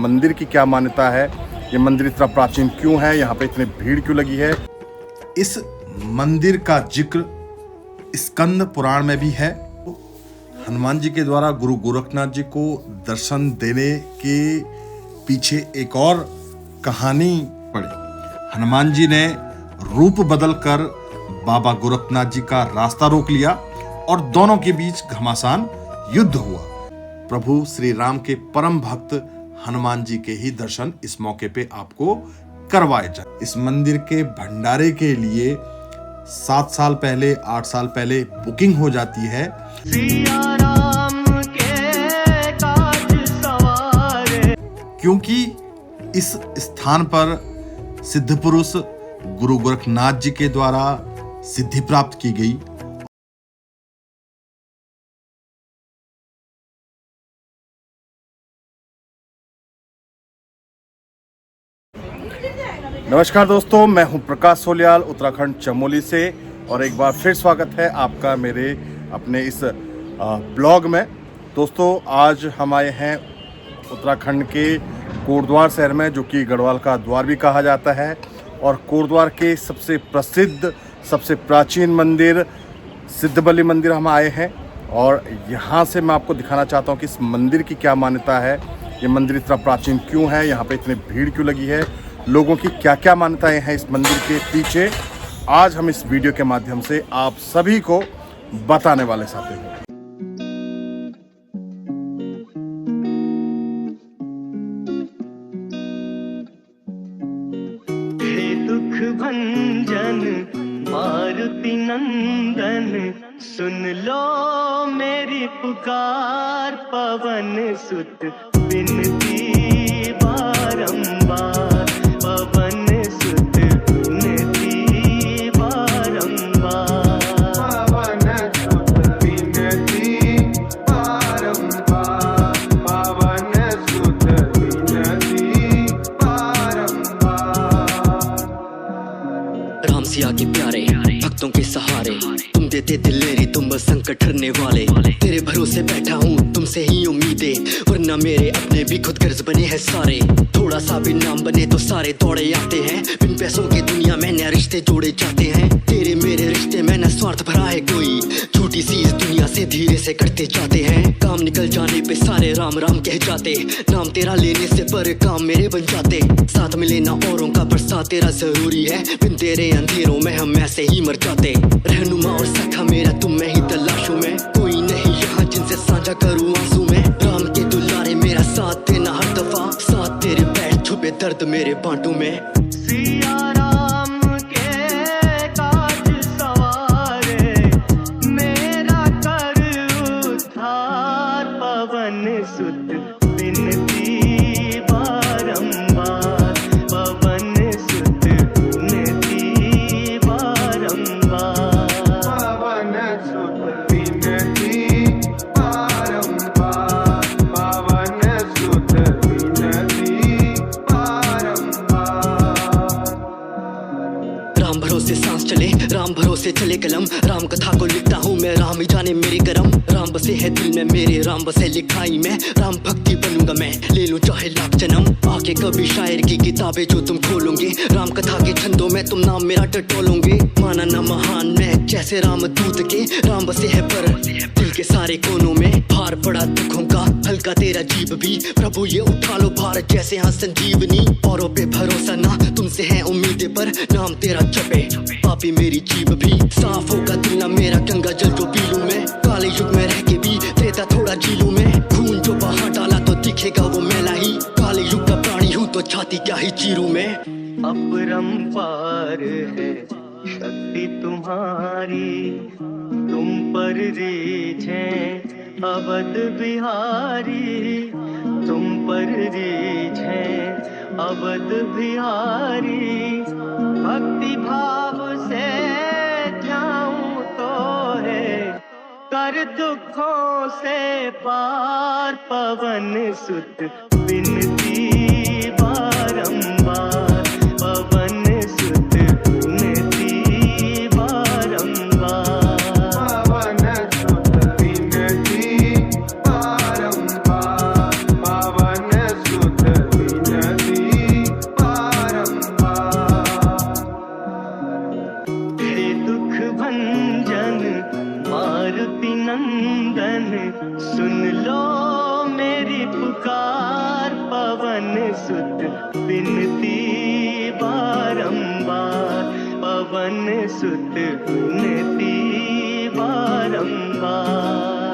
मंदिर की क्या मान्यता है, ये मंदिर इतना प्राचीन क्यों है, यहाँ पे इतनी भीड़ क्यों लगी है। इस मंदिर का जिक्र स्कंद पुराण में भी है। हनुमान जी के द्वारा गुरु गोरखनाथ जी को दर्शन देने के पीछे एक और कहानी पड़ी। हनुमान जी ने रूप बदलकर बाबा गोरखनाथ जी का रास्ता रोक लिया और दोनों के बीच घमासान युद्ध हुआ। प्रभु श्री राम के परम भक्त हनुमान जी के ही दर्शन इस मौके पे आपको करवाए जाए। इस मंदिर के भंडारे के लिए 7 साल पहले 8 साल पहले बुकिंग हो जाती है। क्योंकि इस स्थान पर सिद्ध पुरुष गुरु गोरखनाथ जी के द्वारा सिद्धि प्राप्त की गई। नमस्कार दोस्तों, मैं हूं प्रकाश सोलियाल उत्तराखंड चमोली से और एक बार फिर स्वागत है आपका मेरे अपने इस ब्लॉग में। दोस्तों, आज हम आए हैं उत्तराखंड के कोटद्वार शहर में, जो कि गढ़वाल का द्वार भी कहा जाता है, और कोटद्वार के सबसे प्रसिद्ध सबसे प्राचीन मंदिर सिद्धबली मंदिर हम आए हैं। और यहाँ से मैं आपको दिखाना चाहता हूँ कि इस मंदिर की क्या मान्यता है, ये मंदिर इतना प्राचीन क्यों है, यहाँ पे इतनी भीड़ क्यों लगी है, लोगों की क्या क्या मान्यताएं हैं इस मंदिर के पीछे। आज हम इस वीडियो के माध्यम से आप सभी को बताने वाले साथी हैं। हे दुख भंजन मारुति नंदन, सुन लो मेरी पुकार, पवन सुत विनती बारंबार, पवन सुत विनती बारंबार, पवन सुत विनती बारंबार, पवन सुत विनती बारंबार। राम सिया के प्यारे भक्तों के सहारे, तुम देते दिलेरी, तुम बस संकट हरने वाले। तेरे भरोसे बैठा हूँ, तुमसे ही उम्मीदें, वरना मेरे अपने भी खुद गर्ज बने हैं सारे। थोड़ा सा भी नाम बने तो सारे दौड़े आते हैं, बिन पैसों की दुनिया में नए रिश्ते जोड़े जाते हैं। तेरे मेरे रिश्ते में न स्वार्थ भरा है कोई, छोटी सी इस दुनिया से धीरे से करते जाते हैं। काम निकल जाने पे सारे राम राम कह जाते, नाम तेरा लेने से पर काम मेरे बन जाते। साथ में लेना औरों का पर साथ तेरा जरूरी है, बिन तेरे अंधेरों में हम ऐसे ही मर जाते। रहनुमा और सखा मेरा तुम में ही तलाशूं मैं, कोई नहीं यहाँ जिनसे साझा करूँ आंसू में। राम के दुलारे मेरा साथ देना हर दफा, साथ तेरे बैठ छुपे दर्द मेरे बांटू में। सिया राम के काज सवारे, मेरा कर उद्धार, पवन सुत विनती बारंबार, पवन सुत विनती बारंबार, पवन सुत विनती बारंबार, पवन सुत विनती बारंबार। राम भरोसे सांस चले, राम भरोसे चले कलम, राम कथा को लिखता हूँ मैं, राम ही जाने मेरे करम। राम बसे है दिल में मेरे, राम बसे लिखाई में, राम भक्ति बनूंगा मैं, ले लूं चाहे लाख जन्म। आके कभी शायर की किताबें जो तुम खोलोगे, राम कथा के छंदों में तुम नाम मेरा टटोलोगे। माना ना महान मैं जैसे राम दूत के, राम बसे है पर दिल के सारे कोनों में। भार पड़ा दुखों का हल्का तेरा जीव भी, प्रभु ये उठा लो भार जैसे हाँ संजीवनी। औरों पे भरोसा ना तुमसे है उम्मीदें, पर नाम तेरा जपे पापी मेरी जीव भी। साफ होगा दिल ना मेरा गंगा जल जो पी लूं मैं, काले युग में रह के भी देता थोड़ा जी लूं मैं। खून जो बहा डाला तो दिखेगा वो मैला ही, काले युग का प्राणी हूँ तो छाती क्या ही चीरूं मैं। अपरंपार है शक्ति तुम्हारी, तुम पर रीझ है अवध बिहारी, तुम पर रीझ है अवध बिहारी। भक्ति भाव से जाऊं तो है कर दुखों से पार, पवन सुत विनती बारंबार, पवन सुत विनती बारंबार, पवन सुत विनती बारंबार, पवन सुत सुत विनती बारंबार, पवन सुत विनती बारंबार,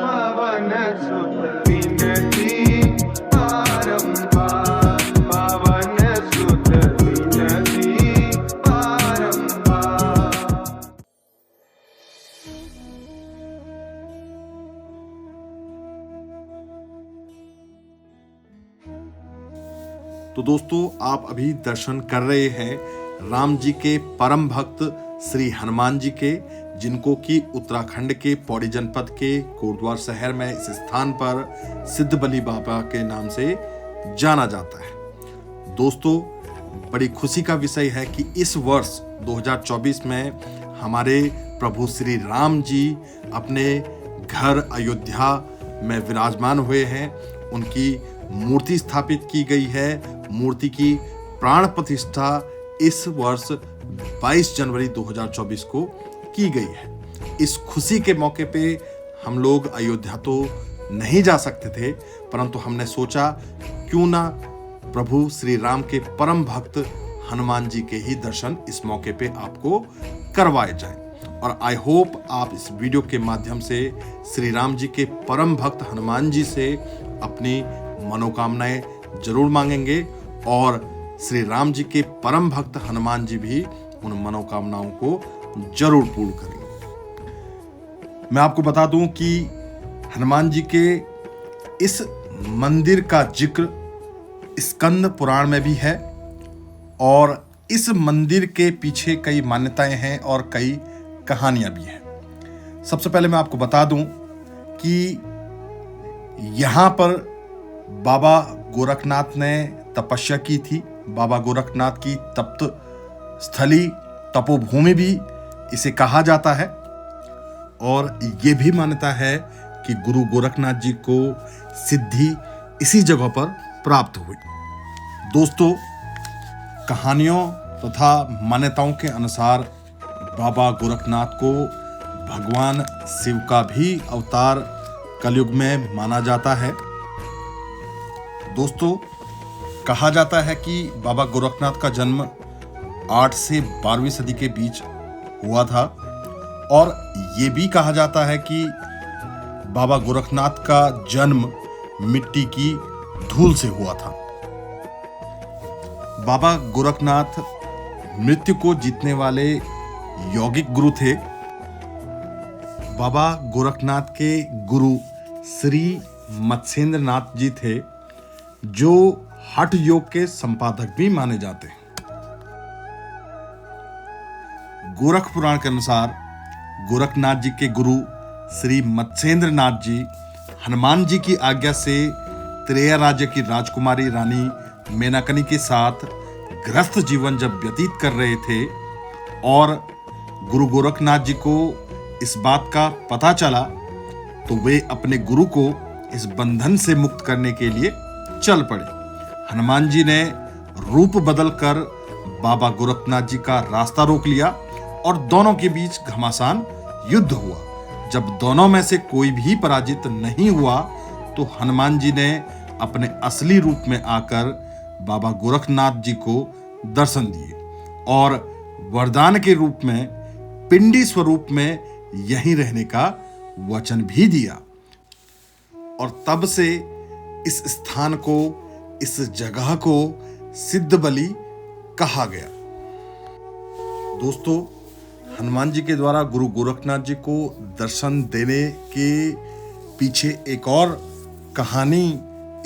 पवन सुत विनती बारंबार, पवन सुत विनती बारंबार। तो दोस्तों, आप अभी दर्शन कर रहे हैं राम जी के परम भक्त श्री हनुमान जी के, जिनको कि उत्तराखंड के पौड़ी जनपद के कोटद्वार शहर में इस स्थान पर सिद्धबली बाबा के नाम से जाना जाता है। दोस्तों, बड़ी खुशी का विषय है कि इस वर्ष 2024 में हमारे प्रभु श्री राम जी अपने घर अयोध्या में विराजमान हुए हैं। उनकी मूर्ति स्थापित की गई है। मूर्ति की प्राण प्रतिष्ठा इस वर्ष 22 जनवरी 2024 को की गई है। इस खुशी के मौके पे हम लोग अयोध्या तो नहीं जा सकते थे, परंतु हमने सोचा क्यों ना प्रभु श्री राम के परम भक्त हनुमान जी के ही दर्शन इस मौके पे आपको करवाए जाएं। और आई होप आप इस वीडियो के माध्यम से श्री राम जी के परम भक्त हनुमान जी से अपनी मनोकामनाएं जरूर मांगेंगे और श्री राम जी के परम भक्त हनुमान जी भी उन मनोकामनाओं को जरूर पूर्ण करेंगे। मैं आपको बता दूं कि हनुमान जी के इस मंदिर का जिक्र स्कंद पुराण में भी है और इस मंदिर के पीछे कई मान्यताएं हैं और कई कहानियां भी हैं। सबसे पहले मैं आपको बता दूं कि यहां पर बाबा गोरखनाथ ने तपस्या की थी। बाबा गोरखनाथ की तप्त स्थली, तपोभूमि भी इसे कहा जाता है। और ये भी मान्यता है कि गुरु गोरखनाथ जी को सिद्धि इसी जगह पर प्राप्त हुई। दोस्तों, कहानियों तथा मान्यताओं के अनुसार बाबा गोरखनाथ को भगवान शिव का भी अवतार कलयुग में माना जाता है। दोस्तों, कहा जाता है कि बाबा गोरखनाथ का जन्म 8 से 12वीं सदी के बीच हुआ था और ये भी कहा जाता है कि बाबा गोरखनाथ का जन्म मिट्टी की धूल से हुआ था। बाबा गोरखनाथ मृत्यु को जीतने वाले यौगिक गुरु थे। बाबा गोरखनाथ के गुरु श्री मत्स्येंद्र नाथ जी थे, जो हठ योग के संपादक भी माने जाते हैं। गोरख पुराण के अनुसार गोरखनाथ जी के गुरु श्री मत्स्येंद्र नाथ जी हनुमान जी की आज्ञा से त्रेया राज्य की राजकुमारी रानी मेनाकनी के साथ गृहस्थ जीवन जब व्यतीत कर रहे थे और गुरु गोरखनाथ जी को इस बात का पता चला, तो वे अपने गुरु को इस बंधन से मुक्त करने के लिए चल पड़े। हनुमान जी ने रूप बदलकर बाबा गोरखनाथ जी का रास्ता रोक लिया और दोनों के बीच घमासान युद्ध हुआ। जब दोनों में से कोई भी पराजित नहीं हुआ, तो हनुमान जी ने अपने असली रूप में आकर बाबा गोरखनाथ जी को दर्शन दिए और वरदान के रूप में पिंडी स्वरूप में यहीं रहने का वचन भी दिया। और तब से इस स्थान को, इस जगह को सिद्धबली कहा गया। दोस्तों, हनुमान जी के द्वारा गुरु गोरखनाथ जी को दर्शन देने के पीछे एक और कहानी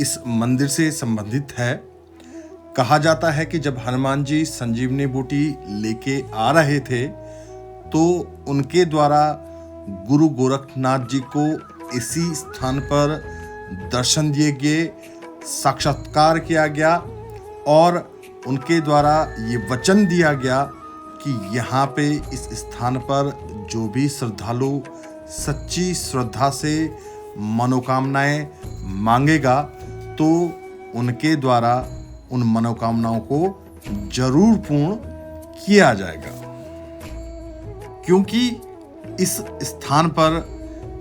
इस मंदिर से संबंधित है। कहा जाता है कि जब हनुमान जी संजीवनी बूटी लेके आ रहे थे, तो उनके द्वारा गुरु गोरखनाथ जी को इसी स्थान पर दर्शन दिए गए, साक्षात्कार किया गया और उनके द्वारा ये वचन दिया गया कि यहाँ पे इस स्थान पर जो भी श्रद्धालु सच्ची श्रद्धा से मनोकामनाएं मांगेगा, तो उनके द्वारा उन मनोकामनाओं को जरूर पूर्ण किया जाएगा। क्योंकि इस स्थान पर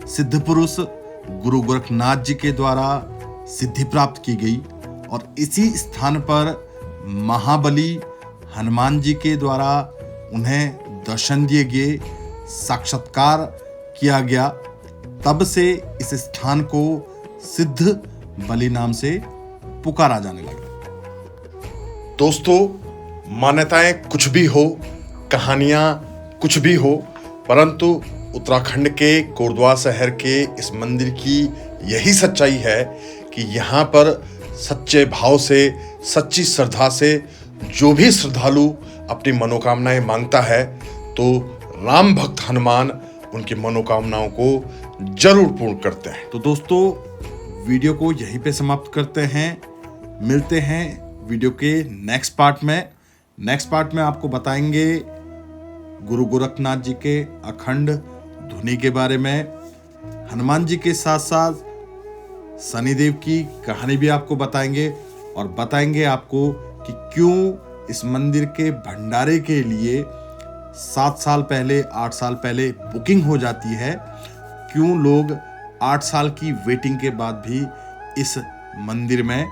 सिद्ध पुरुष गुरु गोरखनाथ जी के द्वारा सिद्धि प्राप्त की गई और इसी स्थान पर महाबली हनुमान जी के द्वारा उन्हें दर्शन दिए गए, साक्षात्कार किया गया। तब से इस स्थान को सिद्ध बलि नाम से पुकारा जाने लगा। दोस्तों, मान्यताएं कुछ भी हो, कहानियां कुछ भी हो, परंतु उत्तराखंड के कोटद्वार शहर के इस मंदिर की यही सच्चाई है कि यहाँ पर सच्चे भाव से, सच्ची श्रद्धा से जो भी श्रद्धालु अपनी मनोकामनाएं मांगता है तो राम भक्त हनुमान उनकी मनोकामनाओं को जरूर पूर्ण करते हैं। तो दोस्तों, वीडियो को यहीं पे समाप्त करते हैं। मिलते हैं वीडियो के नेक्स्ट पार्ट में। नेक्स्ट पार्ट में आपको बताएंगे गुरु गोरखनाथ जी के अखंड धुनी के बारे में। हनुमान जी के साथ साथ शनिदेव की कहानी भी आपको बताएंगे और बताएंगे आपको कि क्यों इस मंदिर के भंडारे के लिए 7 साल पहले, 8 साल पहले बुकिंग हो जाती है, क्यों लोग 8 साल की वेटिंग के बाद भी इस मंदिर में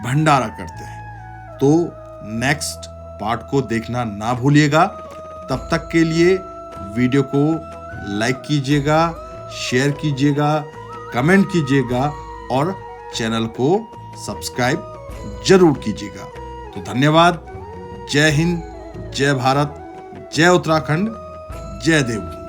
भंडारा करते हैं। तो नेक्स्ट पार्ट को देखना ना भूलिएगा। तब तक के लिए वीडियो को लाइक कीजिएगा, शेयर कीजिएगा, कमेंट कीजिएगा और चैनल को सब्सक्राइब जरूर कीजिएगा। तो धन्यवाद। जय हिंद, जय भारत, जय उत्तराखंड, जय देव।